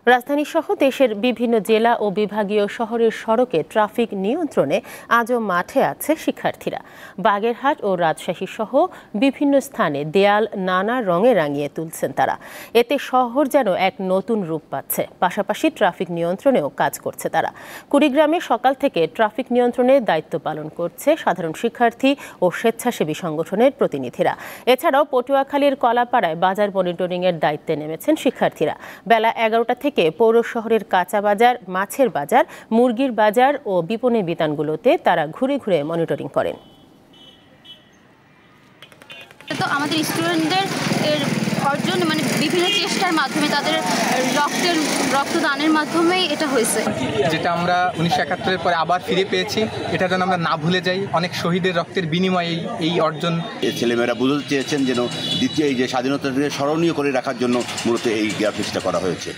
রাজধানীসহ দেশের বিভিন্ন জেলা ও বিভাগীয় শহরের সড়কে ট্রাফিক নিয়ন্ত্রণে আজও মাঠে আছে শিক্ষার্থীরা। বাগেরহাট ও রাজশাহী সহ বিভিন্ন স্থানে দেয়াল নানা রঙে রাঙিয়ে তুলছেন তারা। এতে শহর যেন এক নতুন রূপ পাচ্ছে। পাশাপাশি ট্রাফিক নিয়ন্ত্রণেও কাজ করছে তারা। কুড়িগ্রামে সকাল থেকে ট্রাফিক নিয়ন্ত্রণের দায়িত্ব পালন করছে সাধারণ শিক্ষার্থী ও স্বেচ্ছাসেবী সংগঠনের প্রতিনিধিরা। এছাড়াও পটুয়াখালীর কলাপাড়ায় বাজার মনিটরিংয়ের দায়িত্বে নেমেছেন শিক্ষার্থীরা। বেলা 11টা থেকে পৌর শহরের কাঁচা বাজার, মাছের বাজার, মুরগির বাজার ও বিপণী বিতানগুলোতে তারা ঘুরে ঘুরে মনিটরিং করেন। তো আমাদের স্টুডেন্টদের অর্জন বিভিন্ন চেষ্টার মাধ্যমে তাদের রক্তদানের মাধ্যমেই এটা হয়েছে, যেটা আমরা 1971-এর পরে আবার ফিরে পেয়েছি। এটা যেন আমরা না ভুলে যাই। অনেক শহীদের রক্তের বিনিময়ে এই অর্জন। ছেলেমেয়েরা বুঝতে চেয়েছেন যেন দ্বিতীয় এই যে স্বাধীনতাকে স্মরণীয় করে রাখার জন্য মূলত এই গ্রাফিক্সটা করা হয়েছে।